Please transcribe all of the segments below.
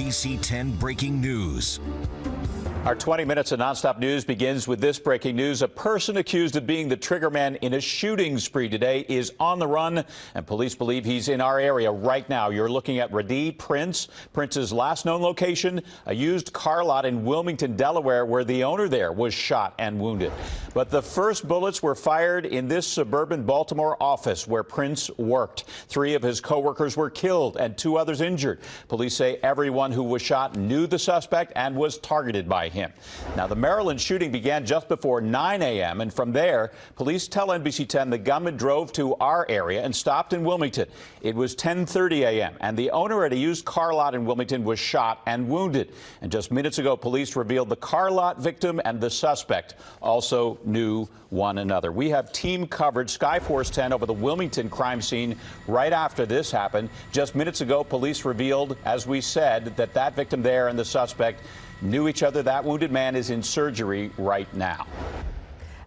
NBC 10 breaking news. Our 20 minutes of nonstop news begins with this breaking news. A person accused of being the triggerman in a shooting spree today is on the run, and police believe he's in our area right now. You're looking at Radee Prince. Prince's last known location, a used car lot in Wilmington, Delaware, where the owner there was shot and wounded. But the first bullets were fired in this suburban Baltimore office where Prince worked. 3 of his co-workers were killed and 2 others injured. Police say everyone who was shot knew the suspect and was targeted by him. Now, the Maryland shooting began just before 9 a.m. and from there, police tell NBC 10 the gunman drove to our area and stopped in Wilmington. It was 10:30 a.m. and the owner at a used car lot in Wilmington was shot and wounded. And just minutes ago, police revealed the car lot victim and the suspect also knew one another. We have team coverage, Skyforce 10, over the Wilmington crime scene right after this happened. Just minutes ago, police revealed, as we said, that that victim there and the suspect knew each other. That wounded man is in surgery right now.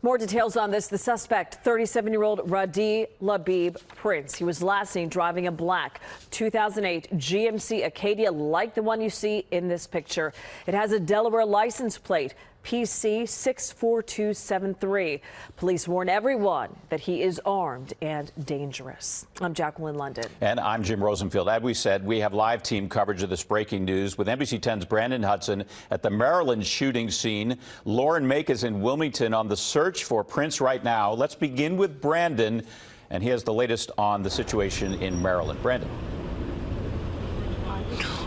More details on this. The suspect, 37-year-old Radee Labib Prince. He was last seen driving a black 2008 GMC Acadia like the one you see in this picture. It has a Delaware license plate, PC 64273. Police warn everyone that he is armed and dangerous. I'm Jacqueline London. And I'm Jim Rosenfield. As we said, we have live team coverage of this breaking news with NBC 10's Brandon Hudson at the Maryland shooting scene. Lauren Make is in Wilmington on the search for Prince right now. Let's begin with Brandon, and he has the latest on the situation in Maryland. Brandon.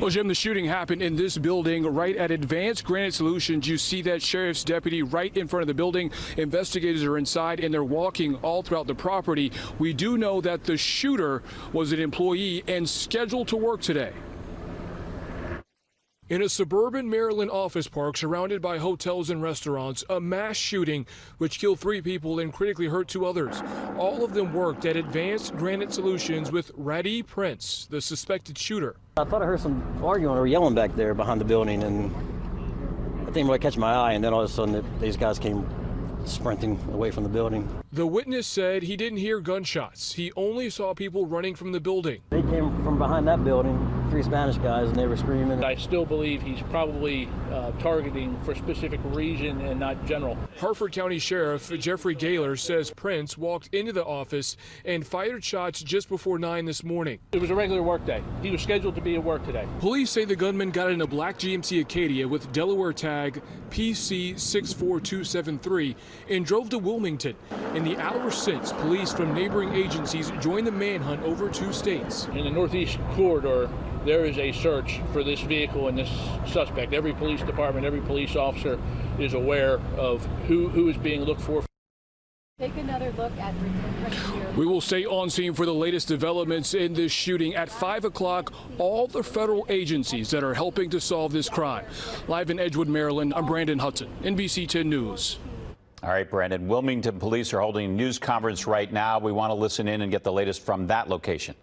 Well, Jim, the shooting happened in this building right at Advanced Granite Solutions. You see that sheriff's deputy right in front of the building. Investigators are inside and they're walking all throughout the property. We do know that the shooter was an employee and scheduled to work today. In a suburban Maryland office park surrounded by hotels and restaurants, a mass shooting which killed 3 people and critically hurt 2 others. All of them worked at Advanced Granite Solutions with Radee Prince, the suspected shooter. I thought I heard some arguing or yelling back there behind the building, and I didn't really catch my eye, and then all of a sudden these guys came sprinting away from the building. The witness said he didn't hear gunshots. He only saw people running from the building. They came from behind that building, 3 Spanish guys, and they were screaming. I still believe he's probably targeting for a specific reason and not general. Harford County Sheriff Jeffrey Gaylor says Prince walked into the office and fired shots just before 9 this morning. It was a regular work day. He was scheduled to be at work today. Police say the gunman got in a black GMC Acadia with Delaware tag PC 64273 and drove to Wilmington. In the hours since, police from neighboring agencies joined the manhunt over 2 states. In the Northeast Corridor, there is a search for this vehicle and this suspect. Every police department, every police officer is aware of who is being looked for. Take another look at right here. We will stay on scene for the latest developments in this shooting. At 5 o'clock, all the federal agencies that are helping to solve this crime. Live in Edgewood, Maryland, I'm Brandon Hudson, NBC 10 News. All right, Brandon. Wilmington police are holding a news conference right now. We want to listen in and get the latest from that location.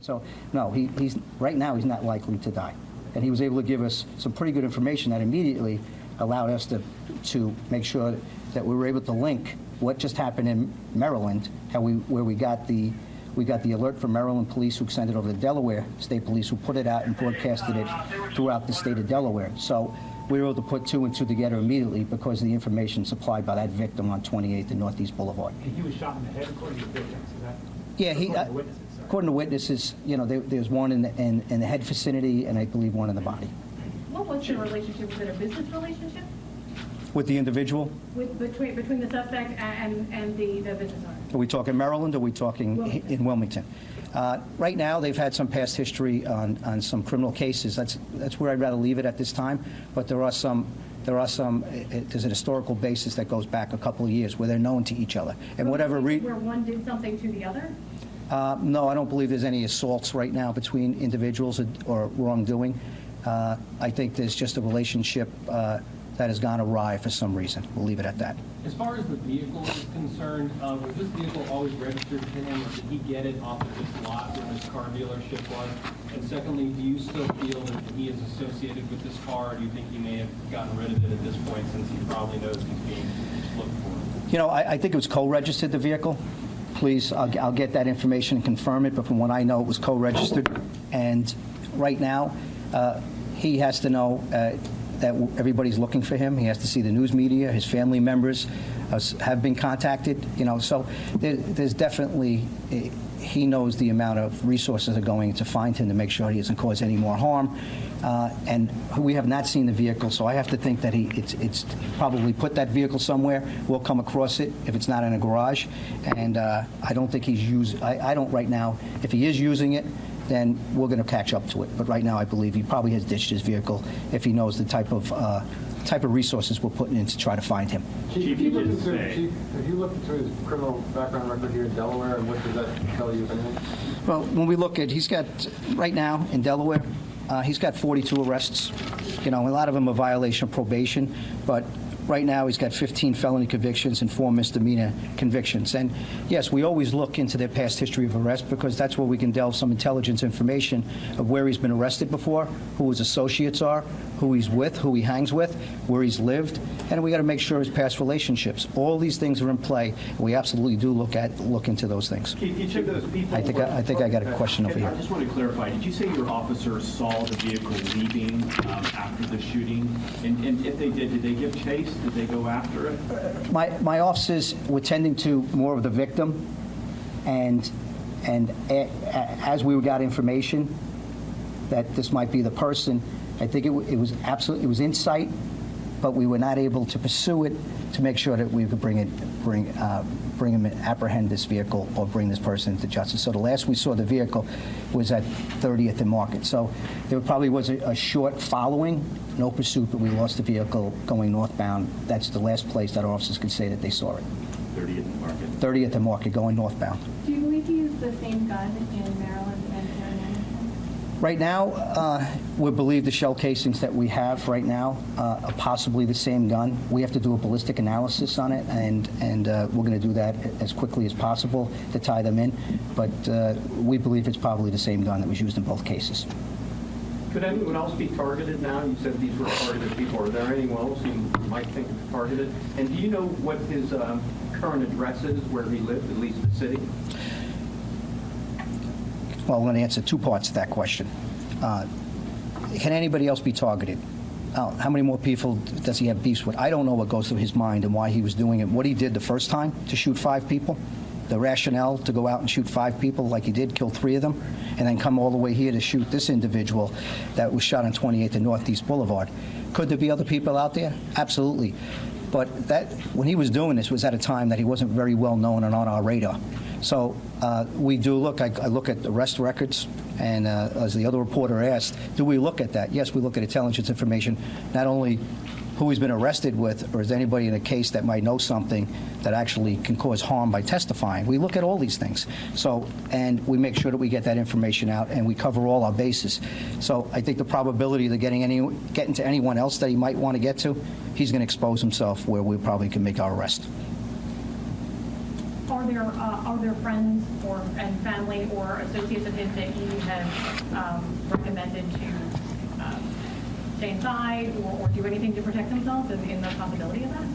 So, no, he's right now he's not likely to die. And he was able to give us some pretty good information that immediately allowed us to make sure that we were able to link what just happened in Maryland, where we got the alert from Maryland police who sent it over to Delaware State Police, who put it out and broadcasted it throughout the state of Delaware. So we were able to put 2 and 2 together immediately because of the information supplied by that victim on 28th and Northeast Boulevard. And he was shot in the head according to the victims, is that? Yeah, according to witnesses, you know, there's one in the head vicinity and I believe one in the body. What was your relationship? Was it a business relationship? With the individual? Between the suspect and the business owner? Are we talking Maryland or are we talking Wilmington. in Wilmington? Right now, they've had some past history on some criminal cases. That's where I'd rather leave it at this time. But there's an historical basis that goes back a couple of years where they're known to each other. And whatever where one did something to the other? No, I don't believe there's any assaults right now between individuals or wrongdoing. I think there's just a relationship that has gone awry for some reason. We'll leave it at that. As far as the vehicle is concerned, was this vehicle always registered to him, or did he get it off of this lot where this car dealership was? And secondly, do you still feel that he is associated with this car, or do you think he may have gotten rid of it at this point since he probably knows he's being looked for? You know, I think it was co-registered, the vehicle. Please, I'll get that information and confirm it, but from what I know, it was co-registered. And right now, he has to know that everybody's looking for him. He has to see the news media. His family members have been contacted. So there's definitely, he knows the amount of resources are going to find him to make sure he doesn't cause any more harm. And we have not seen the vehicle, so I have to think that it's probably put that vehicle somewhere. We'll come across it if it's not in a garage. And I don't think he's used. I don't right now. If he is using it, then we're going to catch up to it. But right now, I believe he probably has ditched his vehicle if he knows the type of resources we're putting in to try to find him. Chief, have you looked into his criminal background record here in Delaware, and what does that tell you? Well, when we look at, he's got, right now in Delaware, he's got 42 arrests. A lot of them are violation of probation, but right now he's got 15 felony convictions and 4 misdemeanor convictions. And yes, we always look into their past history of arrest because that's where we can delve some intelligence information of where he's been arrested before, who his associates are, who he's with, who he hangs with, where he's lived, and we got to make sure his past relationships. All these things are in play. We absolutely do look into those things. Keith, each of those people. I think I got a question over here. I just want to clarify. Did you say your officers saw the vehicle leaving after the shooting? And if they did they give chase? Did they go after it? My officers were tending to more of the victim, and as we got information that this might be the person, I think it was in sight, but we were not able to pursue it to make sure that we could bring him, apprehend this vehicle or bring this person to justice. So the last we saw the vehicle was at 30th and Market. So there probably was a short following, no pursuit, but we lost the vehicle going northbound. That's the last place that our officers could say that they saw it. 30th and Market. 30th and Market going northbound. Do you believe he used the same gun in Maryland and here in Anderson? Right now, we believe the shell casings that we have right now are possibly the same gun. We have to do a ballistic analysis on it, and we're going to do that as quickly as possible to tie them in. But we believe it's probably the same gun that was used in both cases. Could anyone else be targeted now? You said these were targeted people. Are there anyone else you might think is targeted? And do you know what his current address is, where he lived, at least the city? Well, I'm going to answer 2 parts to that question. Can anybody else be targeted? How many more people does he have beefs with? I don't know what goes through his mind and why he was doing it. What he did the first time to shoot 5 people, the rationale to go out and shoot 5 people like he did, kill 3 of them, and then come all the way here to shoot this individual that was shot on 28th and Northeast Boulevard. Could there be other people out there? Absolutely. But that, when he was doing this, was at a time that he wasn't very well known and on our radar. So we do look. I look at arrest records, and as the other reporter asked, do we look at that? Yes, we look at intelligence information, not only who he's been arrested with, or is anybody in a case that might know something that actually can cause harm by testifying. We look at all these things. So, and we make sure that we get that information out, and we cover all our bases. So I think the probability of getting to anyone else that he might want to get to, he's going to expose himself where we probably can make our arrest. Are there friends and family or associates of his that he has recommended to stay inside or do anything to protect themselves in the possibility of that?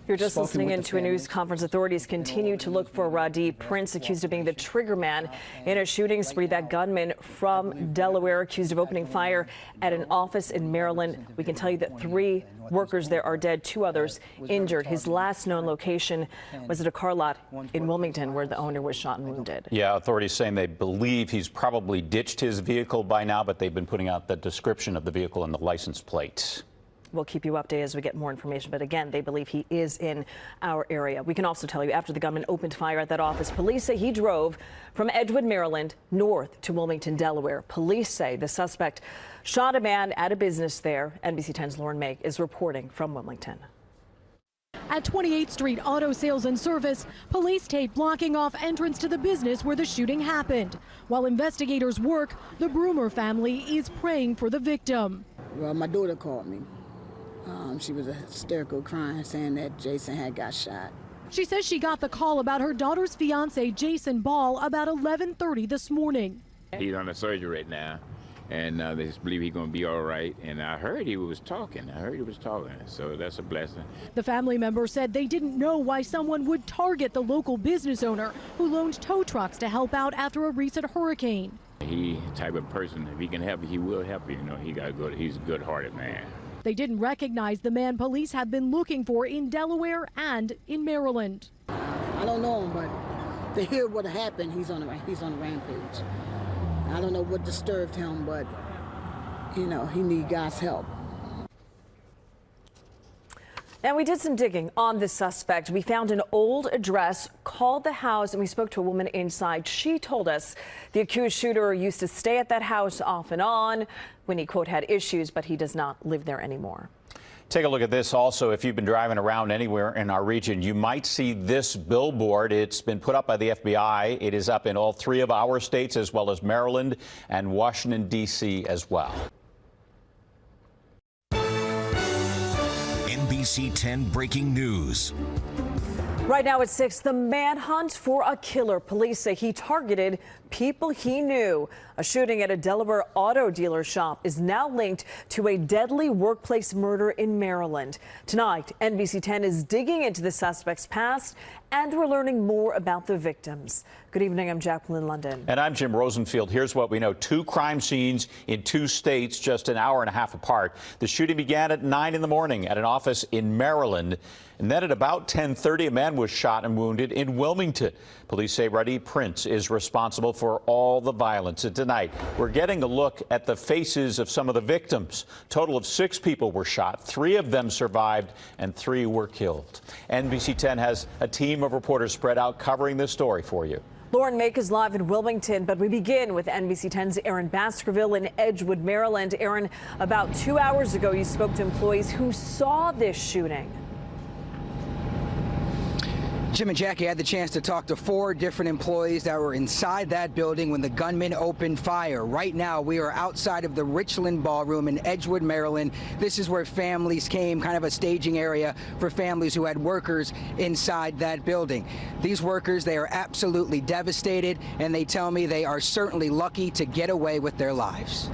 You're just listening into a news conference. Authorities continue to look for Radee Prince, accused of being the trigger man in a shooting spree. That gunman from Delaware accused of opening fire at an office in Maryland. We can tell you that 3 workers there are dead, 2 others injured. His last known location was at a car lot in Wilmington where the owner was shot and wounded. Yeah, authorities saying they believe he's probably ditched his vehicle by now, but they've been putting out the description of the vehicle and the license plate. We'll keep you updated as we get more information. But again, they believe he is in our area. We can also tell you after the gunman opened fire at that office, police say he drove from Edgewood, Maryland, north to Wilmington, Delaware. Police say the suspect shot a man at a business there. NBC 10's Lauren May is reporting from Wilmington. At 28th Street Auto Sales and Service, police tape blocking off entrance to the business where the shooting happened. While investigators work, the Broomer family is praying for the victim. Well, my daughter called me. She was hysterical crying, saying that Jason had got shot. She says she got the call about her daughter's fiance, Jason Ball, about 11:30 this morning. He's on the surgery right now, and they just believe he's going to be all right. And I heard he was talking. So that's a blessing. The family member said they didn't know why someone would target the local business owner who loaned tow trucks to help out after a recent hurricane. He type of person, if he can help you, he will help you. You know, he's a good-hearted man. They didn't recognize the man police have been looking for in Delaware and in Maryland. I don't know him, but to hear what happened, he's on a rampage. I don't know what disturbed him, but you know, he needs God's help. And we did some digging on the suspect. We found an old address, called the house, and we spoke to a woman inside. She told us the accused shooter used to stay at that house off and on when he, quote, had issues, but he does not live there anymore. Take a look at this also. If you've been driving around anywhere in our region, you might see this billboard. It's been put up by the FBI. It is up in all 3 of our states, as well as Maryland and Washington, D.C. as well. NBC 10 breaking news. Right now at 6, the manhunt for a killer. Police say he targeted people he knew. A shooting at a Delaware auto dealer shop is now linked to a deadly workplace murder in Maryland. Tonight, NBC 10 is digging into the suspect's past, and we're learning more about the victims. Good evening, I'm Jacqueline London. And I'm Jim Rosenfield. Here's what we know. 2 crime scenes in 2 states just an hour and a half apart. The shooting began at 9 in the morning at an office in Maryland. And then at about 10:30, a man was shot and wounded in Wilmington. Police say Radee Prince is responsible for all the violence. And tonight, we're getting a look at the faces of some of the victims. Total of 6 people were shot. 3 of them survived and 3 were killed. NBC 10 has a team of reporters spread out covering this story for you. Lauren Make is live in Wilmington, but we begin with NBC 10's Aaron Baskerville in Edgewood, Maryland. Aaron, about 2 hours ago, you spoke to employees who saw this shooting. Jim and Jackie had the chance to talk to 4 different employees that were inside that building when the gunman opened fire. Right now, we are outside of the Richland Ballroom in Edgewood, Maryland. This is where families came, kind of a staging area for families who had workers inside that building. These workers, they are absolutely devastated, and they tell me they are certainly lucky to get away with their lives.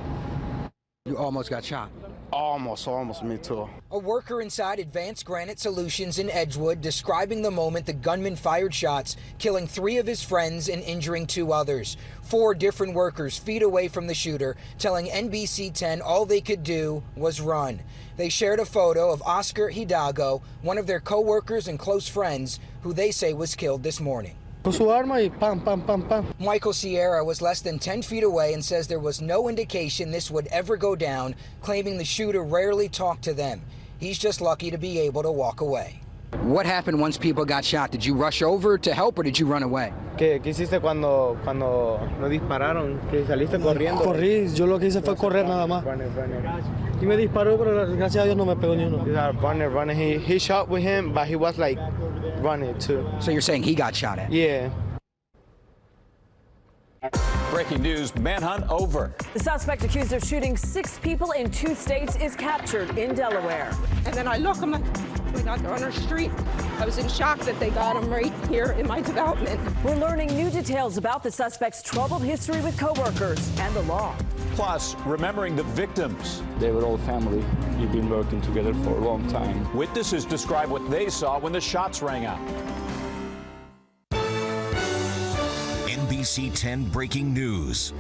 You almost got shot. Almost, me too. A worker inside Advanced Granite Solutions in Edgewood describing the moment the gunman fired shots, killing 3 of his friends and injuring 2 others. 4 different workers feet away from the shooter, telling NBC 10 all they could do was run. They shared a photo of Oscar Hidalgo, one of their co-workers and close friends, who they say was killed this morning. Michael Sierra was less than 10 feet away and says there was no indication this would ever go down, claiming the shooter rarely talked to them. He's just lucky to be able to walk away. What happened once people got shot? Did you rush over to help or did you run away? ¿Qué hiciste cuando nos dispararon? ¿Que saliste corriendo? Corrí, yo lo que hice fue correr nada más. Y me disparó, pero gracias a Dios no me pegó ni uno. Running. He shot with him, but he was like running too. So you're saying he got shot at? Yeah. Breaking news, manhunt over. The suspect accused of shooting 6 people in 2 states is captured in Delaware. And then I look, I'm like, oh my God, they're on our street. I was in shock that they got him right here in my development. We're learning new details about the suspect's troubled history with coworkers and the law. Plus, remembering the victims. They were all family. We've been working together for a long time. Witnesses describe what they saw when the shots rang out. NBC 10 breaking news.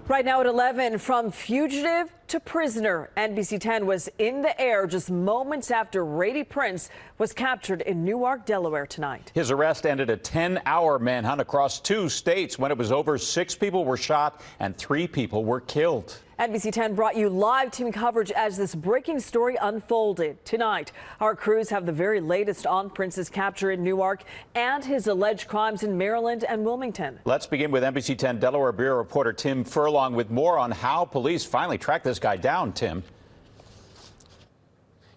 Right now at 11, from fugitive to prisoner, NBC 10 was in the air just moments after Radee Prince was captured in Newark, Delaware tonight. His arrest ended a 10-hour manhunt across 2 states. When it was over, 6 people were shot and 3 people were killed. NBC 10 brought you live team coverage as this breaking story unfolded. Tonight, our crews have the very latest on Prince's capture in Newark and his alleged crimes in Maryland and Wilmington. Let's begin with NBC 10 Delaware Bureau reporter Tim Furlong with more on how police finally tracked this guy down. Tim.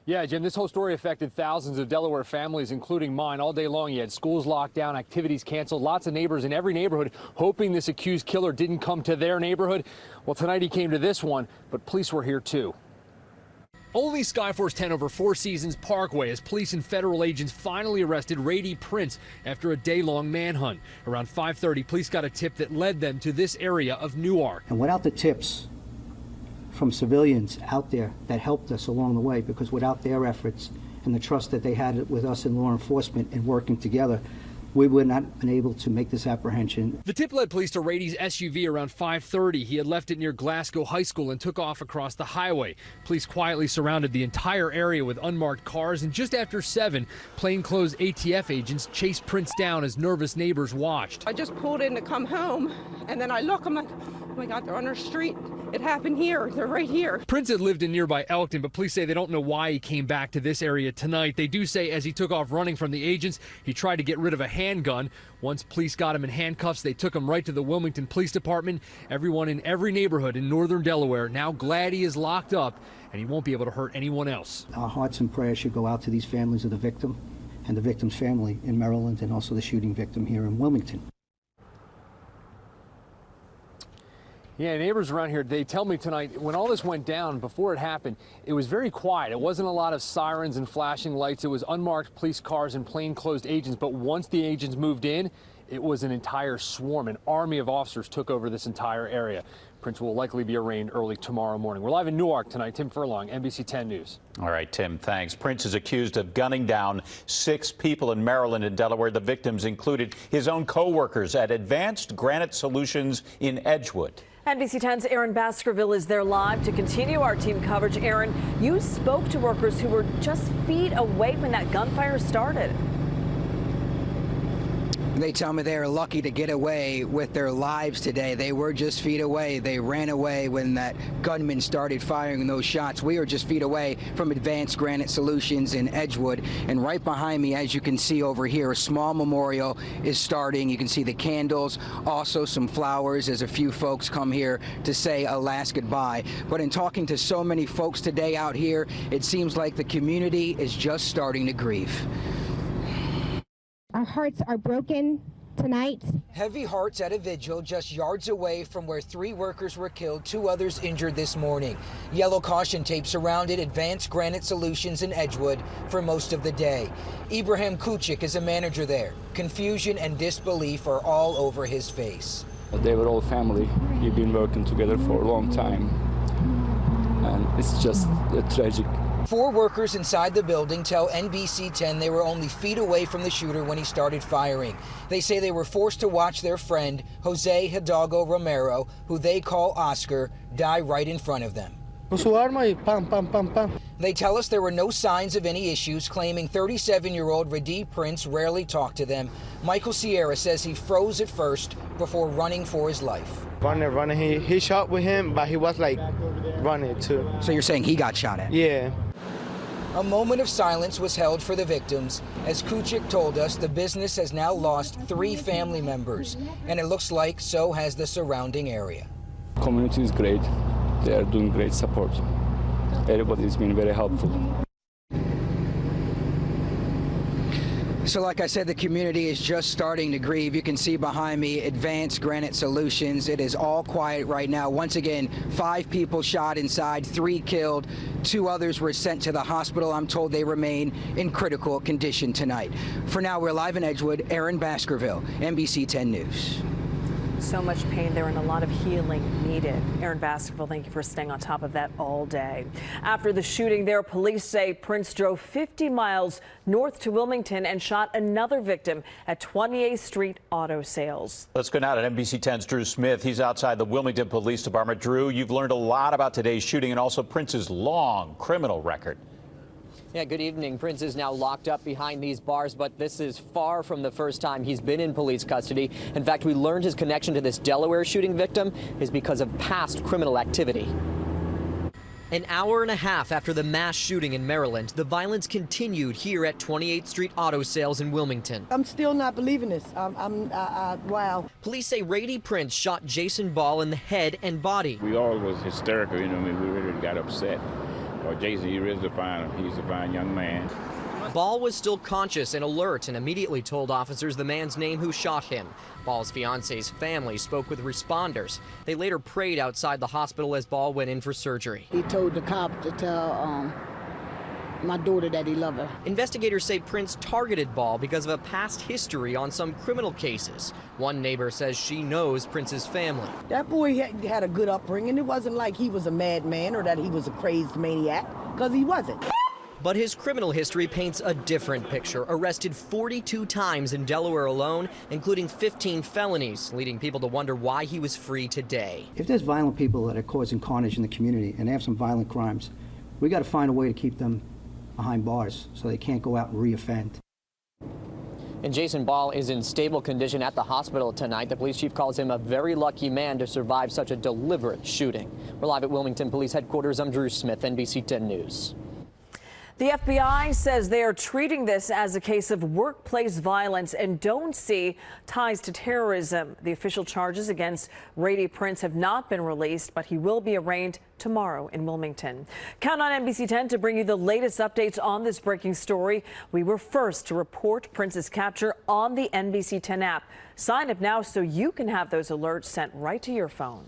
Yeah, Jim, this whole story affected thousands of Delaware families, including mine. All day long, you had schools locked down, activities canceled, lots of neighbors in every neighborhood hoping this accused killer didn't come to their neighborhood. Well, tonight he came to this one, but police were here too. Only Skyforce 10 over 4 Seasons Parkway as police and federal agents finally arrested Radee Prince after a day-long manhunt. Around 5:30, police got a tip that led them to this area of Newark. And without the tips from civilians out there that helped us along the way, because without their efforts and the trust that they had with us in law enforcement and working together, we would not have been able to make this apprehension. The tip led police to Rady's SUV around 5:30. He had left it near Glasgow High School and took off across the highway. Police quietly surrounded the entire area with unmarked cars, and just after 7, plainclothes ATF agents chased Prince down as nervous neighbors watched. I just pulled in to come home, and then I look, I'm like, oh my God, they're on our street. It happened here. They're right here. Prince had lived in nearby Elkton, but police say they don't know why he came back to this area tonight. They do say as he took off running from the agents, he tried to get rid of a handgun. Once police got him in handcuffs, they took him right to the Wilmington Police Department. Everyone in every neighborhood in northern Delaware now glad he is locked up and he won't be able to hurt anyone else. Our hearts and prayers should go out to these families of the victim and the victim's family in Maryland, and also the shooting victim here in Wilmington. Yeah, neighbors around here, they tell me tonight, when all this went down, before it happened, it was very quiet. It wasn't a lot of sirens and flashing lights. It was unmarked police cars and plainclothes agents. But once the agents moved in, it was an entire swarm. An army of officers took over this entire area. Prince will likely be arraigned early tomorrow morning. We're live in Newark tonight. Tim Furlong, NBC 10 News. All right, Tim, thanks. Prince is accused of gunning down 6 people in Maryland and Delaware. The victims included his own co-workers at Advanced Granite Solutions in Edgewood. NBC 10's Aaron Baskerville is there live to continue our team coverage. Aaron, you spoke to workers who were just feet away when that gunfire started. They tell me they are lucky to get away with their lives today. They were just feet away. They ran away when that gunman started firing those shots. We are just feet away from Advanced Granite Solutions in Edgewood. And right behind me, as you can see over here, a small memorial is starting. You can see the candles, also some flowers as a few folks come here to say a last goodbye. But in talking to so many folks today out here, it seems like the community is just starting to grieve. Our hearts are broken tonight. Heavy hearts at a vigil just yards away from where 3 workers were killed, 2 others injured this morning. Yellow caution tape surrounded Advanced Granite Solutions in Edgewood for most of the day. Ibrahim Kuchik is a manager there. Confusion and disbelief are all over his face. They were all family. We've been working together for a long time, and it's just tragic. 4 workers inside the building tell NBC 10 they were only feet away from the shooter when he started firing. They say they were forced to watch their friend, Jose Hidalgo Romero, who they call Oscar, die right in front of them. They tell us there were no signs of any issues, claiming 37-year-old Radi Prince rarely talked to them. Michael Sierra says he froze at first before running for his life. Running. He shot with him, but he was like running too. So you're saying he got shot at? Yeah. A moment of silence was held for the victims. As Kuchik told us, the business has now lost 3 family members, and it looks like so has the surrounding area. Community is great. They are doing great support. Everybody's been very helpful. So like I said, the community is just starting to grieve. You can see behind me Advanced Granite Solutions. It is all quiet right now. Once again, 5 people shot inside, 3 killed. 2 others were sent to the hospital. I'm told they remain in critical condition tonight. For now, we're live in Edgewood. Aaron Baskerville, NBC 10 News. So much pain there and a lot of healing needed. Aaron Baskerville, thank you for staying on top of that all day. After the shooting there, police say Prince drove 50 miles north to Wilmington and shot another victim at 28th Street Auto Sales. Let's go now to NBC 10's Drew Smith. He's outside the Wilmington Police Department. Drew, you've learned a lot about today's shooting and also Prince's long criminal record. Yeah, good evening. Prince is now locked up behind these bars, but this is far from the first time he's been in police custody. In fact, we learned his connection to this Delaware shooting victim is because of past criminal activity. An hour and a half after the mass shooting in Maryland, the violence continued here at 28th Street Auto Sales in Wilmington. I'm still not believing this. Wow. Police say Rady Prince shot Jason Ball in the head and body. We all was hysterical, you know, I mean, we really got upset. Well, Jason, he's a fine young man. Ball was still conscious and alert and immediately told officers the man's name who shot him. Ball's fiance's family spoke with responders. They later prayed outside the hospital as Ball went in for surgery. He told the cop to tell my daughter that he loved her. Investigators say Prince targeted Ball because of a past history on some criminal cases. One neighbor says she knows Prince's family. That boy had a good upbringing. It wasn't like he was a madman or that he was a crazed maniac, because he wasn't. But his criminal history paints a different picture. Arrested 42 times in Delaware alone, including 15 felonies, leading people to wonder why he was free today. If there's violent people that are causing carnage in the community and they have some violent crimes, we got to find a way to keep them behind bars so they can't go out and reoffend. And Jason Ball is in stable condition at the hospital tonight. The police chief calls him a very lucky man to survive such a deliberate shooting. We're live at Wilmington Police Headquarters. I'm Drew Smith, NBC 10 News. The FBI says they are treating this as a case of workplace violence and don't see ties to terrorism. The official charges against Rady Prince have not been released, but he will be arraigned tomorrow in Wilmington. Count on NBC 10 to bring you the latest updates on this breaking story. We were first to report Prince's capture on the NBC 10 app. Sign up now so you can have those alerts sent right to your phone.